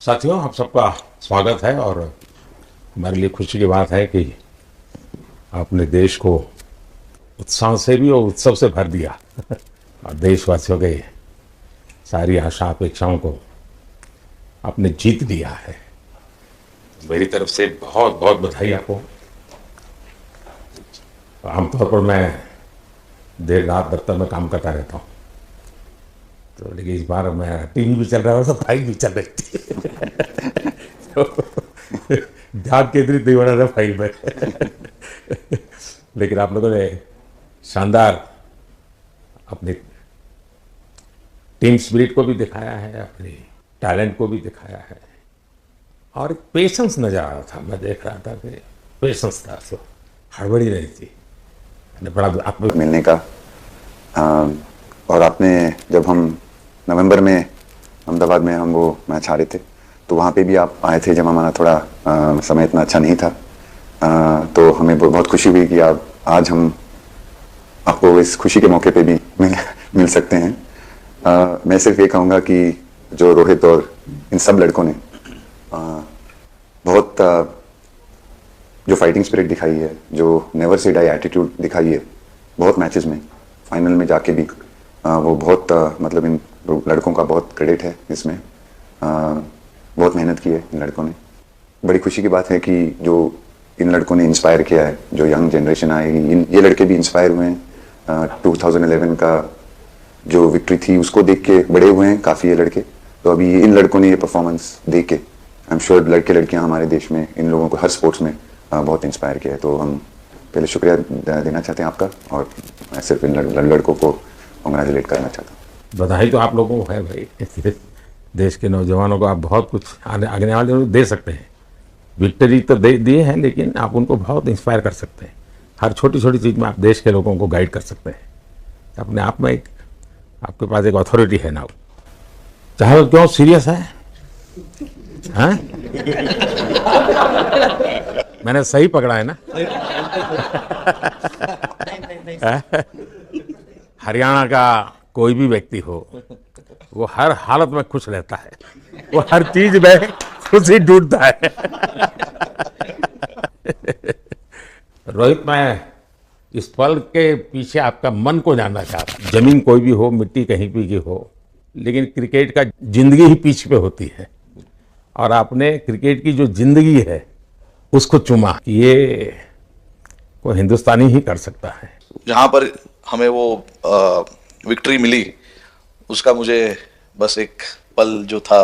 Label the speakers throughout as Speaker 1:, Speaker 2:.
Speaker 1: साथियों, आप सबका स्वागत है और हमारे लिए खुशी की बात है कि आपने देश को उत्साह से भी और उत्सव से भर दिया और देशवासियों के सारी आशा अपेक्षाओं को आपने जीत लिया है। मेरी तरफ से बहुत बहुत बधाई आपको। आमतौर पर मैं देर रात दफ्तर में काम करता रहता हूँ, तो लेकिन इस बार मैं टीवी भी चल रहा है, फाइल भी चल रही थी तो ध्यान केंद्रित नहीं हो रहा था फाइल में लेकिन आप लोगों ने शानदार अपनी टीम स्पिरिट को भी दिखाया है, अपने टैलेंट को भी दिखाया है और एक पेशेंस नजर आ रहा था। मैं देख रहा था कि पेशेंस था, तो हड़बड़ी नहीं थी। बड़ा आपको
Speaker 2: मिलने का और आपने जब हम नवंबर में अहमदाबाद में हम वो मैच हारे थे तो वहाँ पे भी आप आए थे जब हमारा थोड़ा समय इतना अच्छा नहीं था। तो हमें बहुत खुशी हुई कि आप आज हम आपको इस खुशी के मौके पे भी मिल सकते हैं। मैं सिर्फ ये कहूँगा कि जो रोहित और इन सब लड़कों ने बहुत जो फाइटिंग स्पिरिट दिखाई है, जो नेवर से डाई एटीट्यूड दिखाई है बहुत मैचेस में, फाइनल में जाके भी वो बहुत मतलब इन लड़कों का बहुत क्रेडिट है इसमें। बहुत मेहनत की है इन लड़कों ने। बड़ी खुशी की बात है कि जो इन लड़कों ने इंस्पायर किया है, जो यंग जनरेशन आएगी, ये लड़के भी इंस्पायर हुए हैं। 2011 का जो विक्ट्री थी उसको देख के बड़े हुए हैं काफ़ी ये लड़के। तो अभी इन लड़कों ने ये परफॉर्मेंस दे के आई एम श्योर लड़के लड़कियां हमारे देश में इन लोगों को हर स्पोर्ट्स में बहुत इंस्पायर किया है। तो हम पहले शुक्रिया देना चाहते हैं आपका, और मैं सिर्फ इन लड़कों को कॉन्ग्रेचुलेट करना चाहता हूँ।
Speaker 1: बधाई तो आप लोगों को है भाई। देश के नौजवानों को आप बहुत कुछ आने वाले लोग दे सकते हैं। विक्ट्री तो दे दिए हैं, लेकिन आप उनको बहुत इंस्पायर कर सकते हैं। हर छोटी छोटी चीज़ में आप देश के लोगों को गाइड कर सकते हैं। अपने आप में एक आपके पास एक अथॉरिटी है ना, चाहे वो क्यों सीरियस है। हाँ? मैंने सही पकड़ा है ना? हरियाणा का कोई भी व्यक्ति हो, वो हर हालत में खुश रहता है, वो हर चीज में खुशी ढूंढता है। रोहित, मैं इस पल के पीछे आपका मन को जानना चाहता हूं। जमीन कोई भी हो, मिट्टी कहीं भी की हो, लेकिन क्रिकेट का जिंदगी ही पिच पे होती है और आपने क्रिकेट की जो जिंदगी है उसको चुमा। ये कोई हिंदुस्तानी ही कर सकता है।
Speaker 3: जहाँ पर हमें वो विक्ट्री मिली, उसका मुझे बस एक पल जो था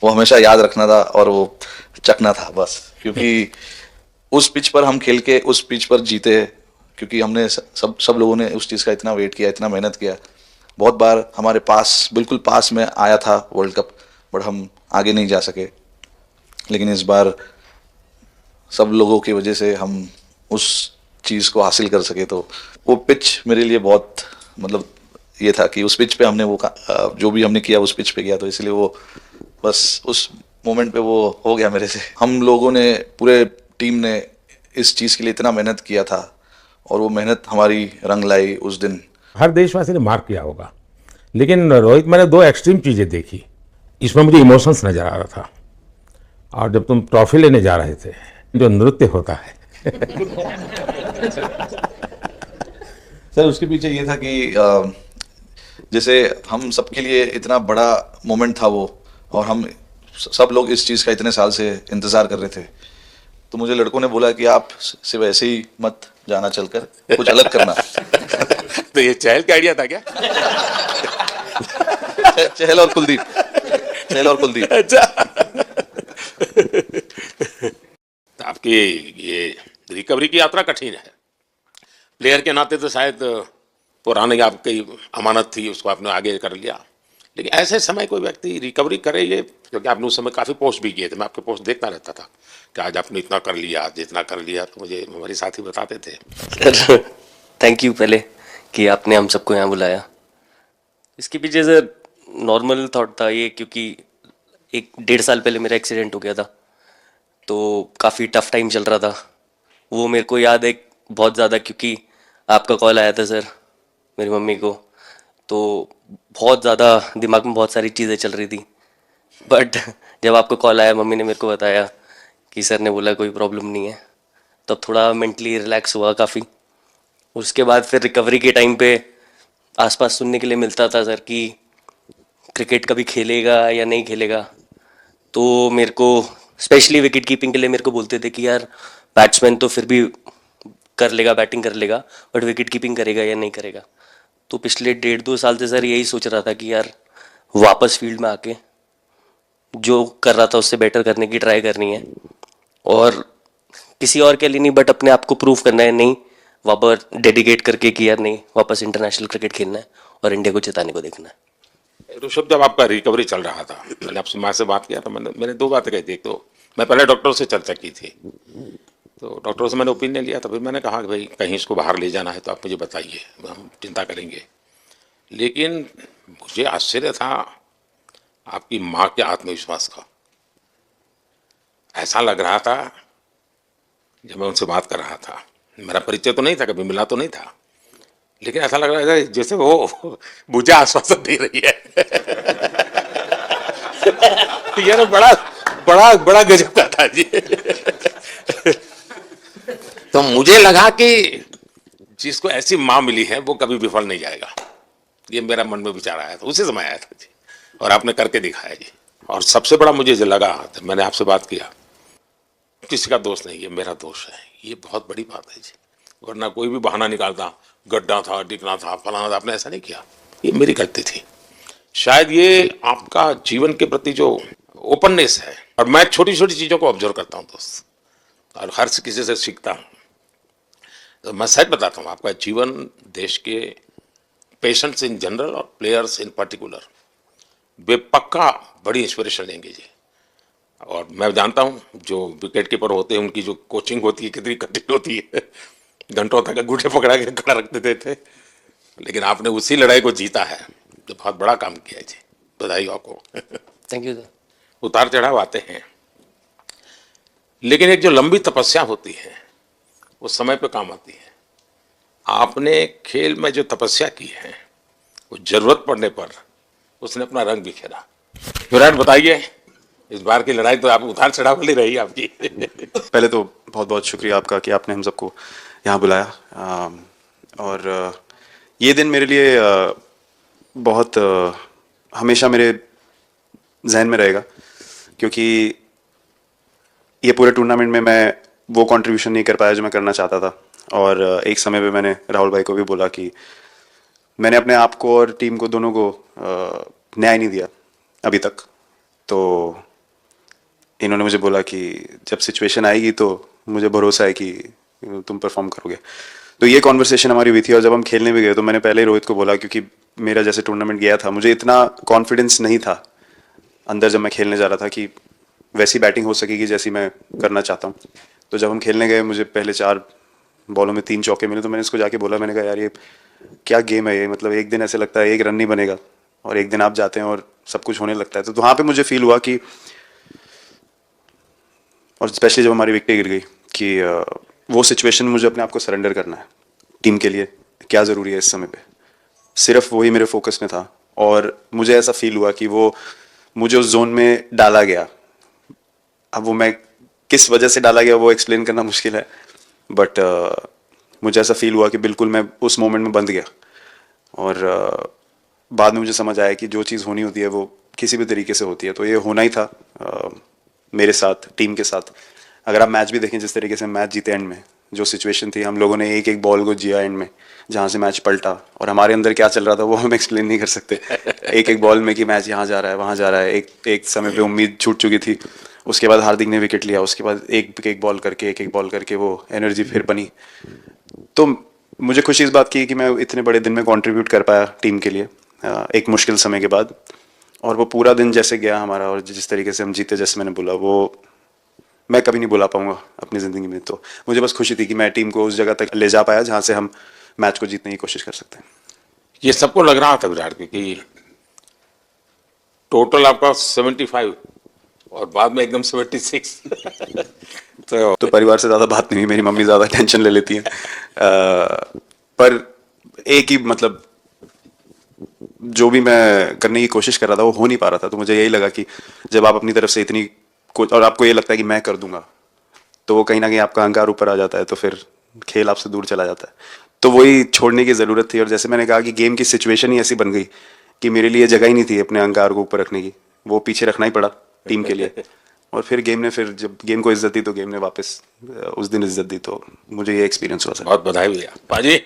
Speaker 3: वो हमेशा याद रखना था और वो चखना था बस। क्योंकि उस पिच पर हम खेल के उस पिच पर जीते, क्योंकि हमने सब लोगों ने उस चीज़ का इतना वेट किया, इतना मेहनत किया। बहुत बार हमारे पास, बिल्कुल पास में आया था वर्ल्ड कप, बट हम आगे नहीं जा सके। लेकिन इस बार सब लोगों की वजह से हम उस चीज़ को हासिल कर सके। तो वो पिच मेरे लिए बहुत मतलब ये था कि उस पिच पे हमने वो जो भी हमने किया उस पिच पे किया, तो इसलिए वो बस उस मोमेंट पे वो हो गया मेरे से। हम लोगों ने, पूरे टीम ने इस चीज़ के लिए इतना मेहनत किया था और वो मेहनत हमारी रंग लाई उस दिन।
Speaker 1: हर देशवासी ने मार्क किया होगा, लेकिन रोहित, मैंने दो एक्सट्रीम चीज़ें देखी। इसमें मुझे इमोशंस नजर आ रहा था, और जब तुम ट्रॉफी लेने जा रहे थे, जो नृत्य होता है
Speaker 3: सर, उसके पीछे ये था कि जैसे हम सबके लिए इतना बड़ा मोमेंट था वो, और हम सब लोग इस चीज़ का इतने साल से इंतज़ार कर रहे थे। तो मुझे लड़कों ने बोला कि आप सिर्फ ऐसे ही मत जाना, चलकर कुछ अलग करना।
Speaker 1: तो ये चहल का आइडिया था क्या?
Speaker 3: चहल और कुलदीप, चहल और कुलदीप।
Speaker 1: अच्छा। आपकी ये रिकवरी की यात्रा कठिन है। प्लेयर के नाते तो शायद पुराने आपकी अमानत थी, उसको आपने आगे कर लिया, लेकिन ऐसे समय कोई व्यक्ति रिकवरी करे, ये क्योंकि आपने उस समय काफ़ी पोस्ट भी किए थे, मैं आपके पोस्ट देखता रहता था कि आज आपने इतना कर लिया, आज इतना कर लिया, तो मुझे हमारे साथी बताते थे।
Speaker 4: सर थैंक यू पहले कि आपने हम सबको यहाँ बुलाया। इसके पीछे सर नॉर्मल थॉट था ये, क्योंकि 1-1.5 साल पहले मेरा एक्सीडेंट हो गया था, तो काफ़ी टफ टाइम चल रहा था। वो मेरे को याद है बहुत ज़्यादा, क्योंकि आपका कॉल आया था सर मेरी मम्मी को, तो बहुत ज़्यादा दिमाग में बहुत सारी चीज़ें चल रही थी। बट जब आपको कॉल आया, मम्मी ने मेरे को बताया कि सर ने बोला कोई प्रॉब्लम नहीं है, तब थोड़ा मेंटली रिलैक्स हुआ काफ़ी। उसके बाद फिर रिकवरी के टाइम पे आसपास सुनने के लिए मिलता था सर कि क्रिकेट कभी खेलेगा या नहीं खेलेगा। तो मेरे को स्पेशली विकेट कीपिंग के लिए मेरे को बोलते थे कि यार बैट्समैन तो फिर भी कर लेगा, बैटिंग कर लेगा, बट विकेट कीपिंग करेगा या नहीं करेगा। तो पिछले 1.5-2 साल से सर यही सोच रहा था कि यार वापस फील्ड में आके जो कर रहा था उससे बेटर करने की ट्राई करनी है, और किसी और के लिए नहीं बट अपने आप को प्रूव करना है, नहीं वापस डेडिकेट करके कि यार नहीं, वापस इंटरनेशनल क्रिकेट खेलना है और इंडिया को जिताने को देखना है।
Speaker 1: ऋषभ, जब आपका रिकवरी चल रहा था, मैंने आपसे माँ से बात किया तो मैंने दो बातें कही थी। एक तो मैं पहले डॉक्टरों से चर्चा की थी, तो डॉक्टरों से मैंने ओपिनियन लिया, तो फिर मैंने कहा कि भाई कहीं इसको बाहर ले जाना है तो आप मुझे बताइए, हम चिंता करेंगे। लेकिन मुझे आश्चर्य था आपकी माँ के आत्मविश्वास का। ऐसा लग रहा था जब मैं उनसे बात कर रहा था, मेरा परिचय तो नहीं था, कभी मिला तो नहीं था, लेकिन ऐसा लग रहा था जैसे वो मुझे आश्वासन दे रही है। यार बड़ा बड़ा बड़ा गजब का था जी। तो मुझे लगा कि जिसको ऐसी माँ मिली है वो कभी विफल नहीं जाएगा, ये मेरा मन में विचार आया था, उसी समय आया था जी, और आपने करके दिखाया जी। और सबसे बड़ा मुझे जो लगा, तो मैंने आपसे बात किया, किसी का दोष नहीं, ये मेरा दोष है, ये बहुत बड़ी बात है जी। वरना कोई भी बहाना निकालता, गड्ढा था, डिगना था, फलाना था, आपने ऐसा नहीं किया, ये मेरी गलती थी। शायद ये आपका जीवन के प्रति जो ओपननेस है, और मैं छोटी छोटी चीज़ों को ऑब्जर्व करता हूँ दोस्त, और हर किसी से सीखता हूँ। तो मैं सच बताता हूँ, आपका जीवन देश के पेशेंट्स इन जनरल और प्लेयर्स इन पर्टिकुलर वे पक्का बड़ी इंस्पिरेशन लेंगे जी। और मैं जानता हूँ जो विकेट कीपर होते हैं उनकी जो कोचिंग होती है कितनी कठिन होती है, घंटों तक अंगूठे पकड़ा के खड़ा रख देते थे, लेकिन आपने उसी लड़ाई को जीता है, तो बहुत बड़ा काम किया है जी, बधाई हो आपको।
Speaker 4: Thank you sir.
Speaker 1: उतार चढ़ाव आते हैं, लेकिन एक जो लंबी तपस्या होती है वो समय पे काम आती है। आपने खेल में जो तपस्या की है वो जरूरत पड़ने पर उसने अपना रंग बिखेरा। विराट, बताइए, इस बार की लड़ाई तो आप उतार चढ़ाव वाली रही आपकी।
Speaker 5: पहले तो बहुत बहुत शुक्रिया आपका कि आपने हम सबको यहाँ बुलाया, और ये दिन मेरे लिए बहुत हमेशा मेरे जहन में रहेगा, क्योंकि ये पूरे टूर्नामेंट में मैं वो कंट्रीब्यूशन नहीं कर पाया जो मैं करना चाहता था। और एक समय पे मैंने राहुल भाई को भी बोला कि मैंने अपने आप को और टीम को दोनों को न्याय नहीं दिया अभी तक। तो इन्होंने मुझे बोला कि जब सिचुएशन आएगी तो मुझे भरोसा है कि तुम परफॉर्म करोगे। तो ये कॉन्वर्सेशन हमारी हुई थी, और जब हम खेलने भी गए तो मैंने पहले ही रोहित को बोला, क्योंकि मेरा जैसे टूर्नामेंट गया था मुझे इतना कॉन्फिडेंस नहीं था अंदर जब मैं खेलने जा रहा था कि वैसी बैटिंग हो सकेगी जैसी मैं करना चाहता हूँ। तो जब हम खेलने गए मुझे पहले 4 बॉलों में 3 चौके मिले, तो मैंने इसको जाके बोला, मैंने कहा यार ये क्या गेम है ये, मतलब एक दिन ऐसे लगता है 1 रन नहीं बनेगा और एक दिन आप जाते हैं और सब कुछ होने लगता है। तो वहाँ पे मुझे फील हुआ कि, और स्पेशली जब हमारी विकेट गिर गई, कि वो सिचुएशन में मुझे अपने आप को सरेंडर करना है। टीम के लिए क्या ज़रूरी है इस समय पे, सिर्फ वही मेरे फोकस में था। और मुझे ऐसा फील हुआ कि वो मुझे उस जोन में डाला गया। अब वो मैं किस वजह से डाला गया वो एक्सप्लेन करना मुश्किल है, बट मुझे ऐसा फील हुआ कि बिल्कुल मैं उस मोमेंट में बंध गया। और बाद में मुझे समझ आया कि जो चीज़ होनी होती है वो किसी भी तरीके से होती है, तो ये होना ही था मेरे साथ, टीम के साथ। अगर आप मैच भी देखें, जिस तरीके से मैच जीते एंड में, जो सिचुएशन थी, हम लोगों ने एक एक बॉल को जिया एंड में, जहाँ से मैच पलटा, और हमारे अंदर क्या चल रहा था वो हम एक्सप्लेन नहीं कर सकते। एक एक बॉल में कि मैच यहाँ जा रहा है वहाँ जा रहा है। एक समय पे उम्मीद छूट चुकी थी, उसके बाद हार्दिक ने विकेट लिया, उसके बाद एक एक बॉल करके वो एनर्जी फिर बनी। तो मुझे खुशी इस बात की कि मैं इतने बड़े दिन में कंट्रीब्यूट कर पाया टीम के लिए एक मुश्किल समय के बाद। और वो पूरा दिन जैसे गया हमारा, और जिस तरीके से हम जीते, जैसे मैंने बोला, वो मैं कभी नहीं भुला पाऊंगा अपनी ज़िंदगी में। तो मुझे बस खुशी थी कि मैं टीम को उस जगह तक ले जा पाया जहाँ से हम मैच को जीतने की कोशिश कर सकते हैं।
Speaker 1: ये सबको लग रहा था विराट कि टोटल आपका 75 और बाद में एकदम 76।
Speaker 5: तो परिवार से ज़्यादा बात नहीं हुई, मेरी मम्मी ज़्यादा टेंशन ले लेती हैं। पर एक ही मतलब जो भी मैं करने की कोशिश कर रहा था वो हो नहीं पा रहा था। तो मुझे यही लगा कि जब आप अपनी तरफ से इतनी और आपको ये लगता है कि मैं कर दूंगा, तो वो कहीं ना कहीं आपका अहंकार ऊपर आ जाता है, तो फिर खेल आपसे दूर चला जाता है। तो वही छोड़ने की ज़रूरत थी। और जैसे मैंने कहा कि गेम की सिचुएशन ही ऐसी बन गई कि मेरे लिए जगह ही नहीं थी अपने अहंकार को ऊपर रखने की, वो पीछे रखना ही पड़ा टीम के लिए। और फिर गेम ने, फिर जब गेम को इज्जत दी तो गेम ने वापस उस दिन इज्जत दी। तो मुझे ये एक्सपीरियंस हुआ सर।
Speaker 1: बहुत बधाई भैया। पाजी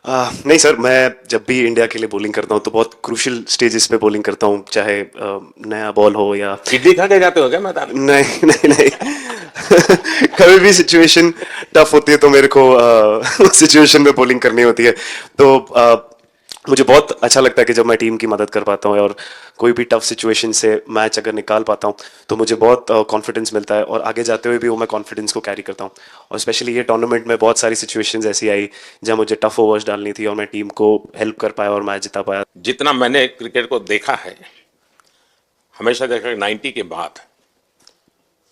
Speaker 6: नहीं सर, मैं जब भी इंडिया के लिए बॉलिंग करता हूँ तो बहुत क्रूशियल स्टेजेस पे बॉलिंग करता हूँ, चाहे नया बॉल हो या
Speaker 1: इडली खा के जाते हो क्या मैदान में?
Speaker 6: नहीं नहीं नहीं कभी भी सिचुएशन टफ होती है तो मेरे को सिचुएशन में बॉलिंग करनी होती है। तो मुझे बहुत अच्छा लगता है कि जब मैं टीम की मदद कर पाता हूँ और कोई भी टफ सिचुएशन से मैच अगर निकाल पाता हूँ तो मुझे बहुत कॉन्फिडेंस मिलता है, और आगे जाते हुए भी वो मैं कॉन्फिडेंस को कैरी करता हूँ। और स्पेशली ये टूर्नामेंट में बहुत सारी सिचुएशंस ऐसी आई जहाँ मुझे टफ ओवर्स डालनी थी और मैं टीम को हेल्प कर पाया और मैच जिता पाया।
Speaker 1: जितना मैंने क्रिकेट को देखा है, हमेशा देखा 90 के बाद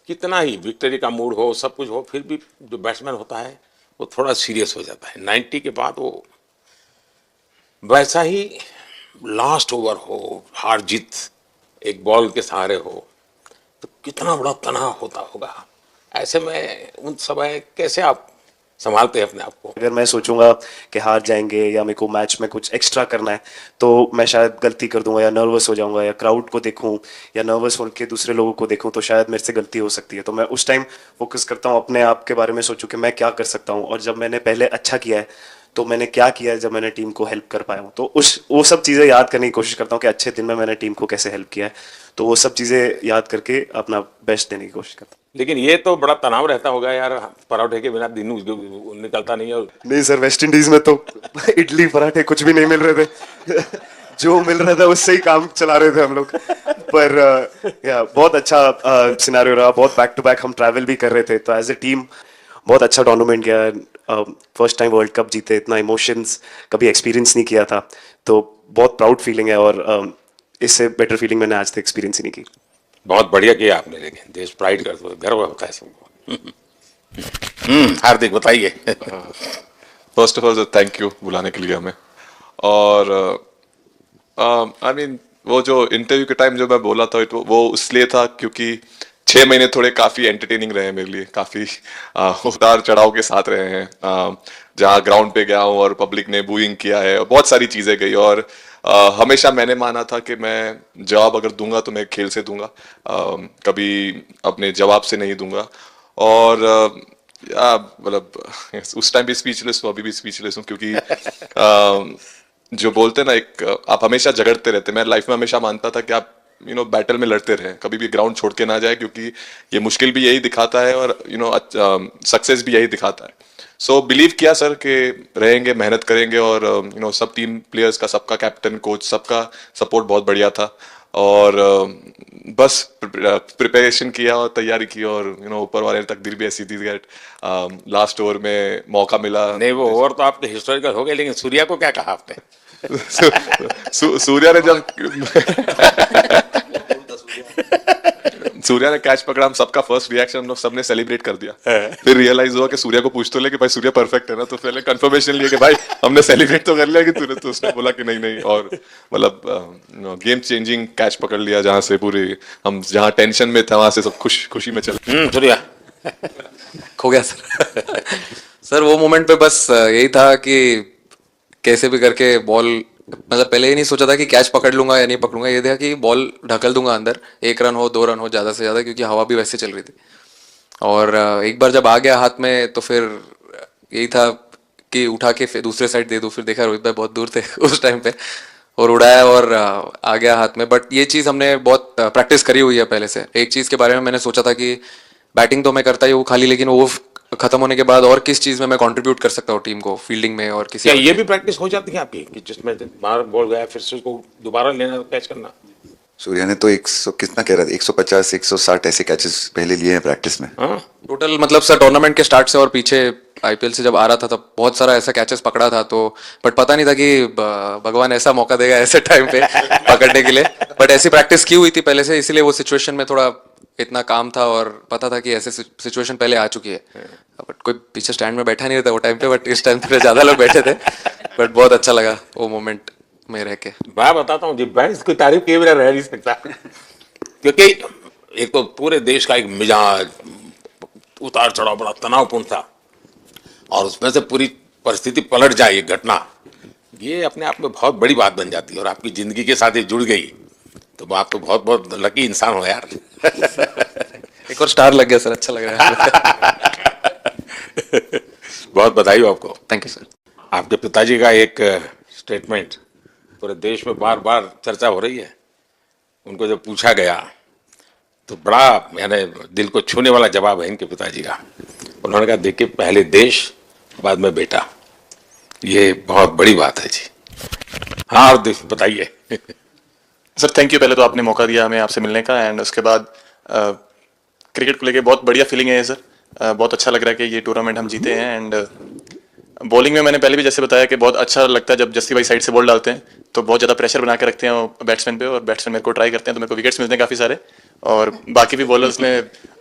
Speaker 1: कितना ही विक्ट्री का मूड हो, सब कुछ हो, फिर भी जो बैट्समैन होता है वो थोड़ा सीरियस हो जाता है। 90 के बाद वो वैसा ही लास्ट ओवर हो, हार जीत एक बॉल के सहारे हो, तो कितना बड़ा तनाव होता होगा। ऐसे में उन समय कैसे आप संभालते हैं अपने आप को?
Speaker 6: अगर मैं सोचूंगा कि हार जाएंगे या मेरे को मैच में कुछ एक्स्ट्रा करना है तो मैं शायद गलती कर दूंगा या नर्वस हो जाऊंगा, या क्राउड को देखूं या नर्वस होकर दूसरे लोगों को देखूं तो शायद मेरे से गलती हो सकती है। तो मैं उस टाइम फोकस करता हूं अपने आप के बारे में, सोचूं कि मैं क्या कर सकता हूं, और जब मैंने पहले अच्छा किया है तो मैंने क्या किया है जब मैंने टीम को हेल्प कर पाया हूँ। तो वो सब चीज़ें याद करने की कोशिश करता हूँ कि अच्छे दिन में मैंने टीम को कैसे हेल्प किया है। तो वो सब चीज़ें याद करके अपना बेस्ट देने की कोशिश करता हूँ।
Speaker 1: लेकिन ये तो बड़ा तनाव रहता होगा यार, पराठे के बिना दिन निकलता नहीं है। और
Speaker 6: नहीं सर, वेस्ट इंडीज में तो इडली पराठे कुछ भी नहीं मिल रहे थे जो मिल रहा था उससे ही काम चला रहे थे हम लोग। पर या बहुत अच्छा सिनेरियो रहा, बहुत बैक टू बैक हम ट्रैवल भी कर रहे थे, तो एज ए टीम बहुत अच्छा टूर्नामेंट गया। फर्स्ट टाइम वर्ल्ड कप जीते, इतना इमोशंस कभी एक्सपीरियंस नहीं किया था, तो बहुत प्राउड फीलिंग है, और इससे बेटर फीलिंग मैंने आज तक एक्सपीरियंस ही नहीं की।
Speaker 1: बहुत बढ़िया किया आपने, लेकिन देश प्राइड कर दो, गर्व होता है सबको। हार्दिक बताइए।
Speaker 7: First of all thank you बुलाने के लिए हमें। और आई मीन वो जो इंटरव्यू के टाइम जो मैं बोला था वो इसलिए था क्योंकि 6 महीने थोड़े काफ़ी एंटरटेनिंग रहे हैं मेरे लिए, काफ़ी उतार चढ़ाव के साथ रहे हैं। जहाँ ग्राउंड पे गया हूँ और पब्लिक ने बूइंग किया है, बहुत सारी चीज़ें गई, और हमेशा मैंने माना था कि मैं जवाब अगर दूंगा तो मैं खेल से दूंगा, कभी अपने जवाब से नहीं दूंगा। और मतलब उस टाइम भी स्पीचलेस हूँ, अभी भी स्पीचलेस हूँ, क्योंकि जो बोलते ना, एक आप हमेशा झगड़ते रहते। मैं लाइफ में हमेशा मानता था कि आप बैटल में लड़ते रहे, कभी भी ग्राउंड छोड़ के ना जाए, क्योंकि ये मुश्किल भी यही दिखाता है और सक्सेस भी यही दिखाता है। सो बिलीव किया सर कि रहेंगे, मेहनत करेंगे, और सब टीम प्लेयर्स का, सबका कैप्टन, कोच, सबका सपोर्ट बहुत बढ़िया था, और बस प्रिपरेशन किया और तैयारी की, और ऊपर वाले तकदीर भी ऐसी थी दैट लास्ट ओवर में मौका मिला।
Speaker 1: नहीं, वो ओवर तो आपके हिस्टोरिकल हो गए, लेकिन सूर्या को क्या कहा आपने?
Speaker 7: सूर्या ने जब सूर्या ने कैच पकड़ा, हम सबका फर्स्ट रिएक्शन हम लोग सबने सेलिब्रेट कर दिया। फिर रियलाइज हुआ कि सूर्या को पूछ तो ले कि भाई सूर्या परफेक्ट है ना, तो पहले कंफर्मेशन लिया कि भाई हमने सेलिब्रेट तो कर लिया कि तूने, तो उसने बोला कि नहीं नहीं, और मतलब गेम चेंजिंग कैच पकड़ लिया, जहाँ से पूरी हम जहाँ टेंशन में थे वहां से सब खुशी में चले।
Speaker 1: सूर्या
Speaker 8: खो गया सर। सर वो मोमेंट पे बस यही था कि कैसे भी करके बॉल, मतलब पहले ही नहीं सोचा था कि कैच पकड़ लूंगा या नहीं पकड़ूंगा, ये था कि बॉल ढकल दूंगा अंदर, 1 रन हो 2 रन हो ज़्यादा से ज़्यादा, क्योंकि हवा भी वैसे चल रही थी। और एक बार जब आ गया हाथ में तो फिर यही था कि उठा के फिर दूसरे साइड दे दूँ। फिर देखा रोहित भाई बहुत दूर थे उस टाइम पे, और उड़ाया और आ गया हाथ में। बट ये चीज़ हमने बहुत प्रैक्टिस करी हुई है पहले से। एक चीज़ के बारे में मैंने सोचा था कि बैटिंग तो मैं करता ही हूँ खाली, लेकिन वो खत्म होने के बाद और किस चीज़ में मैं कंट्रीब्यूट कर सकता हूँ टीम को, फील्डिंग में और किसी।
Speaker 1: क्या ये भी प्रैक्टिस हो जाती है आपकी कि जिसमें बाहर बॉल गया फिर से उसको दोबारा लेना, कैच करना?
Speaker 2: सूर्या ने तो 100 कितना कह रहा था, 150 160 ऐसे कैचेस पहले लिए हैं प्रैक्टिस में।
Speaker 1: हाँ,
Speaker 8: टोटल मतलब सर टूर्नामेंट के स्टार्ट से और पीछे आईपीएल से जब आ रहा था तब बहुत सारा ऐसा कैचेस पकड़ा था। तो बट पता नहीं था कि भगवान ऐसा मौका देगा ऐसे टाइम पे पकड़ने के लिए। बट ऐसी प्रैक्टिस की हुई थी पहले से, इसीलिए वो सिचुएशन में थोड़ा इतना काम था और पता था कि ऐसे सिचुएशन पहले आ चुकी है। बट कोई पीछे स्टैंड में बैठा नहीं रहता वो टाइम पे, बट इस टाइम पे ज़्यादा लोग बैठे थे। बट बहुत अच्छा लगा वो मोमेंट में रह के।
Speaker 1: मैं बताता हूँ जी, मैं इसकी तारीफ किए बिना रह नहीं सकता, क्योंकि एक तो पूरे देश का एक मिजाज, उतार चढ़ाव बड़ा तनावपूर्ण था, और उसमें से पूरी परिस्थिति पलट जाए, ये घटना, ये अपने आप में बहुत बड़ी बात बन जाती है, और आपकी जिंदगी के साथ ये जुड़ गई, तो आप तो बहुत बहुत लकी इंसान हो यार।
Speaker 8: एक और स्टार लग गया सर, अच्छा लग रहा है।
Speaker 1: बहुत बधाई हो आपको।
Speaker 8: Thank you sir.
Speaker 1: आपके पिताजी का एक स्टेटमेंट पूरे देश में बार बार चर्चा हो रही है। उनको जब पूछा गया तो बड़ा यानी दिल को छूने वाला जवाब है इनके पिताजी का। उन्होंने कहा, देखिए पहले देश बाद में बेटा, ये बहुत बड़ी बात है जी। हाँ, और बताइए।
Speaker 5: सर थैंक यू, पहले तो आपने मौका दिया हमें आपसे मिलने का, एंड उसके बाद क्रिकेट को लेके बहुत बढ़िया फीलिंग है सर। बहुत अच्छा लग रहा है कि ये टूर्नामेंट हम जीते हैं। एंड बॉलिंग में मैंने पहले भी जैसे बताया कि बहुत अच्छा लगता है जब जस्सी भाई साइड से बॉल डालते हैं, तो बहुत ज़्यादा प्रेशर बना के रखते हैं बैट्समैन पे, और बैट्समैन मेरे को ट्राई करते हैं तो मेरे को विकेट्स मिलते हैं काफ़ी सारे, और बाकी भी बॉलर्स ने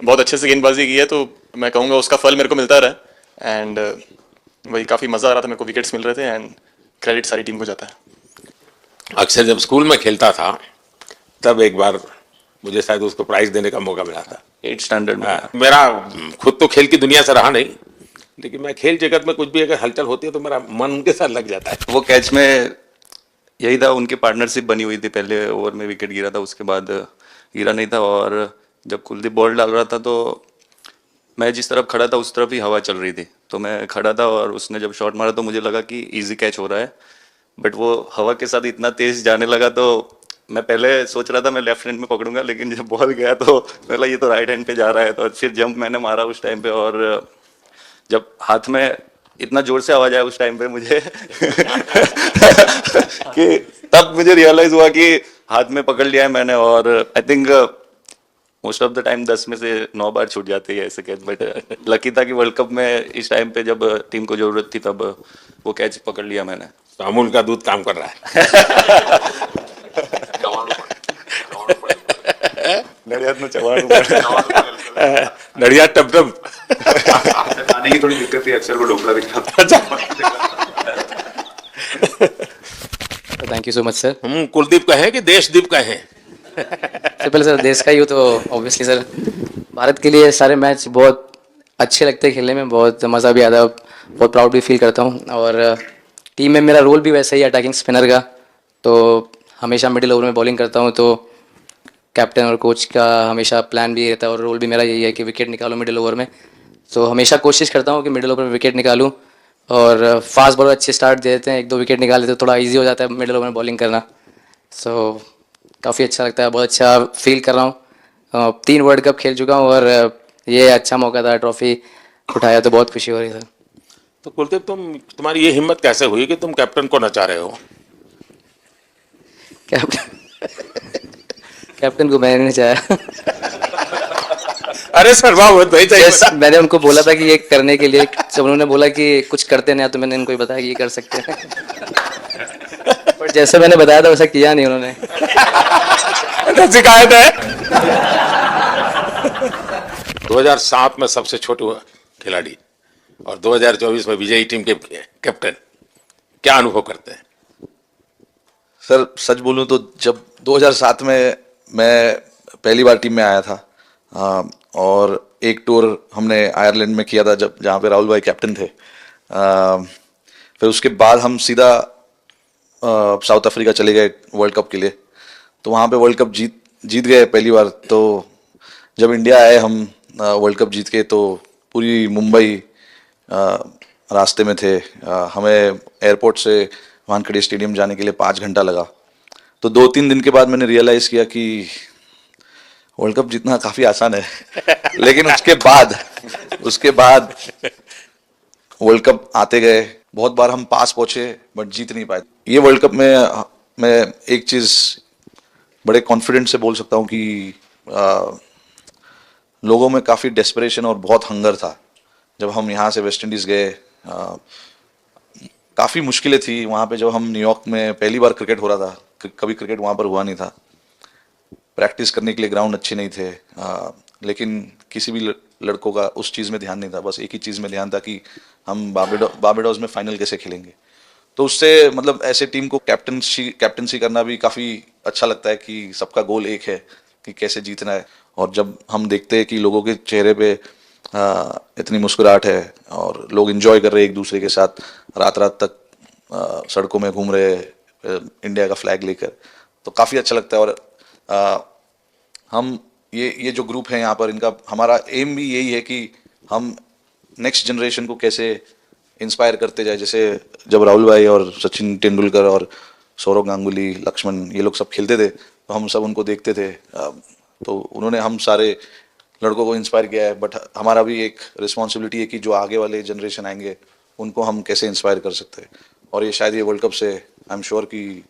Speaker 5: बहुत अच्छे से गेंदबाजी की है, तो मैं कहूँगा उसका फल मेरे को मिलता रहा। एंड वही काफ़ी मज़ा आ रहा था, मेरे को विकेट्स मिल रहे थे, एंड क्रेडिट सारी टीम को जाता है।
Speaker 1: अक्सर जब स्कूल में खेलता था तब एक बार मुझे शायद उसको प्राइज देने का मौका मिला था
Speaker 3: 8th स्टैंडर्ड में।
Speaker 1: मेरा खुद तो खेल की दुनिया से रहा नहीं, लेकिन मैं खेल जगत में कुछ भी अगर हलचल होती है तो मेरा मन उनके साथ लग जाता है।
Speaker 9: वो कैच में यही था, उनकी पार्टनरशिप बनी हुई थी, पहले ओवर में विकेट गिरा था, उसके बाद गिरा नहीं था, और जब कुलदीप बॉल डाल रहा था तो मैं जिस तरफ खड़ा था उस तरफ ही हवा चल रही थी, तो मैं खड़ा था और उसने जब शॉट मारा तो मुझे लगा कि इजी कैच हो रहा है, बट वो हवा के साथ इतना तेज जाने लगा, तो मैं पहले सोच रहा था मैं लेफ्ट हैंड में पकड़ूंगा, लेकिन जब बॉल गया तो मैं ये तो राइट हैंड पे जा रहा है, तो फिर जंप मैंने मारा उस टाइम पे, और जब हाथ में इतना जोर से आवाज आया उस टाइम पे मुझे कि तब मुझे रियलाइज हुआ कि हाथ में पकड़ लिया है मैंने, और I think most of the time 10 में से 9 बार छूट जाती है ऐसे कैच, बट लकी था कि वर्ल्ड कप में इस टाइम पे जब टीम को जरूरत थी तब वो कैच पकड़ लिया मैंने।
Speaker 1: तो अमूल का दूध काम कर रहा है। नड़िया टप टप
Speaker 5: खाने की थोड़ी दिक्कत थी, अक्सर वो ढोकला दिखता।
Speaker 10: Thank you so much sir.
Speaker 1: Kuldeep का है कि देशदीप का है?
Speaker 10: सबसे पहले सर देश का ही हो तो ऑब्वियसली सर भारत के लिए सारे मैच बहुत अच्छे लगते हैं खेलने में, बहुत मज़ा भी आता है, बहुत प्राउड भी फील करता हूँ, और टीम में मेरा रोल भी वैसा ही है अटैकिंग स्पिनर का, तो हमेशा मिडिल ओवर में बॉलिंग करता हूँ, तो कैप्टन और कोच का हमेशा प्लान भी रहता है और रोल भी मेरा यही है कि विकेट निकालो मिडिल ओवर में, तो हमेशा कोशिश करता हूँ कि मिडिल ओवर में विकेट निकालूँ, और फास्ट बॉलर अच्छे स्टार्ट दे देते हैं, 1-2 विकेट निकाल देते तो थोड़ा ईजी हो जाता है मिडिल ओवर में बॉलिंग करना, सो काफ़ी अच्छा लगता है, बहुत अच्छा फील कर रहा हूँ। 3 वर्ल्ड कप खेल चुका हूँ और ये अच्छा मौका था, ट्रॉफी उठाया तो बहुत खुशी हो रही है।
Speaker 1: तो कुलदीप तुम्हारी ये हिम्मत कैसे हुई कि तुम कैप्टन को नचा रहे हो?
Speaker 10: कैप्टन को मैंने नहीं चाहा।
Speaker 1: अरे सर वाह, नहीं चाहिए।
Speaker 10: मैंने उनको बोला था कि ये करने के लिए, जब उन्होंने बोला कि कुछ करते नहीं तो मैंने इनको ही बताया कि ये कर सकते हैं, पर जैसे मैंने बताया था वैसा किया नहीं उन्होंने।
Speaker 1: शिकायत है। 2007 में सबसे छोटे खिलाड़ी और 2024 में विजयी टीम के कैप्टन, क्या अनुभव करते हैं?
Speaker 3: सर सच बोलूं तो जब 2007 में मैं पहली बार टीम में आया था, और एक टूर हमने आयरलैंड में किया था जहाँ पे राहुल भाई कैप्टन थे, फिर उसके बाद हम सीधा साउथ अफ्रीका चले गए वर्ल्ड कप के लिए, तो वहाँ पे वर्ल्ड कप जीत गए पहली बार। तो जब इंडिया आए हम वर्ल्ड कप जीत के, तो पूरी मुंबई रास्ते में थे, हमें एयरपोर्ट से वानखेड़े स्टेडियम जाने के लिए 5 घंटा लगा। तो 2-3 दिन के बाद मैंने रियलाइज़ किया कि वर्ल्ड कप जीतना काफ़ी आसान है, लेकिन उसके बाद वर्ल्ड कप आते गए, बहुत बार हम पास पहुंचे बट जीत नहीं पाए। ये वर्ल्ड कप में मैं एक चीज़ बड़े कॉन्फिडेंस से बोल सकता हूँ कि लोगों में काफ़ी डेस्परेशन और बहुत हंगर था। जब हम यहाँ से वेस्ट इंडीज़ गए, काफ़ी मुश्किलें थी वहाँ पे। जब हम न्यूयॉर्क में पहली बार क्रिकेट हो रहा था, कभी क्रिकेट वहाँ पर हुआ नहीं था, प्रैक्टिस करने के लिए ग्राउंड अच्छे नहीं थे, लेकिन किसी भी लड़कों का उस चीज़ में ध्यान नहीं था, बस एक ही चीज़ में ध्यान था कि हम बारबाडोस में फाइनल कैसे खेलेंगे। तो उससे मतलब ऐसे टीम को कैप्टनसी करना भी काफ़ी अच्छा लगता है कि सबका गोल एक है कि कैसे जीतना है। और जब हम देखते हैं कि लोगों के चेहरे पे इतनी मुस्कुराहट है और लोग एंजॉय कर रहे हैं एक दूसरे के साथ, रात रात तक सड़कों में घूम रहे इंडिया का फ्लैग लेकर, तो काफ़ी अच्छा लगता है। और हम ये जो ग्रुप है यहाँ पर, इनका हमारा एम भी यही है कि हम नेक्स्ट जनरेशन को कैसे इंस्पायर करते जाए। जैसे जब राहुल भाई और सचिन तेंदुलकर और सौरव गांगुली, लक्ष्मण, ये लोग सब खेलते थे तो हम सब उनको देखते थे, तो उन्होंने हम सारे लड़कों को इंस्पायर किया है। बट हमारा भी एक रिस्पॉन्सिबिलिटी है कि जो आगे वाले जनरेशन आएंगे उनको हम कैसे इंस्पायर कर सकते हैं। और ये शायद ये वर्ल्ड कप से आई एम श्योर कि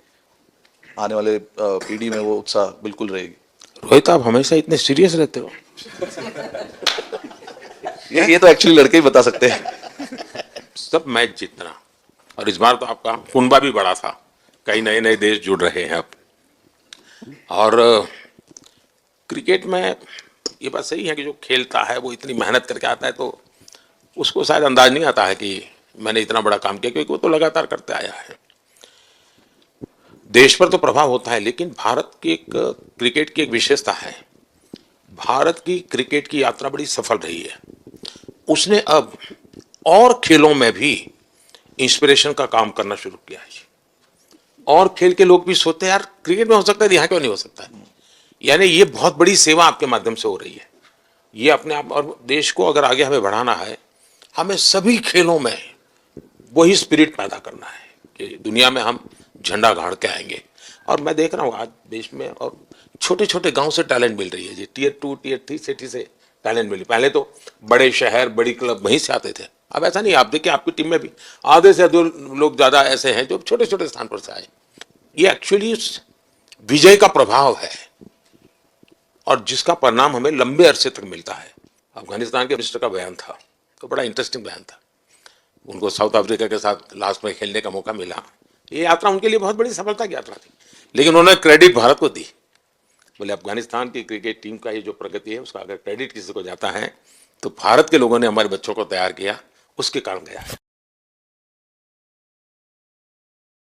Speaker 3: आने वाले पीढ़ी में वो उत्साह बिल्कुल रहेगी।
Speaker 1: रोहित, आप हमेशा इतने सीरियस रहते हो।
Speaker 3: ये तो एक्चुअली लड़के ही बता सकते हैं।
Speaker 1: सब मैच जीतना, और इस बार तो आपका कुनबा भी बड़ा था, कई नए नए देश जुड़ रहे हैं अब। और क्रिकेट में ये बात सही है कि जो खेलता है वो इतनी मेहनत करके आता है, तो उसको शायद अंदाज नहीं आता है कि मैंने इतना बड़ा काम किया, क्योंकि वो तो लगातार करते आया है। देश पर तो प्रभाव होता है, लेकिन भारत की एक क्रिकेट की एक विशेषता है, भारत की क्रिकेट की यात्रा बड़ी सफल रही है। उसने अब और खेलों में भी इंस्पिरेशन का काम करना शुरू किया है, और खेल के लोग भी सोचते हैं यार क्रिकेट में हो सकता है, यहाँ क्यों नहीं हो सकता है। यानी ये बहुत बड़ी सेवा आपके माध्यम से हो रही है। ये अपने आप, और देश को अगर आगे हमें बढ़ाना है, हमें सभी खेलों में वही स्पिरिट पैदा करना है कि दुनिया में हम झंडा गाड़ के आएंगे। और मैं देख रहा हूँ आज देश में और छोटे छोटे गांव से टैलेंट मिल रही है जी, टियर 2 टियर 3 सिटी से टैलेंट मिली। पहले तो बड़े शहर बड़ी क्लब वहीं से आते थे, अब ऐसा नहीं। आप देखिए आपकी टीम में भी आधे से अधिक लोग ज़्यादा ऐसे हैं जो छोटे छोटे स्थान पर से आए। ये एक्चुअली विजय का प्रभाव है, और जिसका परिणाम हमें लंबे अरसे तक मिलता है। अफगानिस्तान के मिनिस्टर का बयान था, तो बड़ा इंटरेस्टिंग बयान था। उनको साउथ अफ्रीका के साथ लास्ट में खेलने का मौका मिला। ये यात्रा उनके लिए बहुत बड़ी सफलता की यात्रा थी, लेकिन उन्होंने क्रेडिट भारत को दी। बोले अफगानिस्तान की क्रिकेट टीम का ये जो प्रगति है, उसका अगर क्रेडिट किसी को जाता है तो भारत के लोगों ने हमारे बच्चों को तैयार किया, उसके कारण गया है।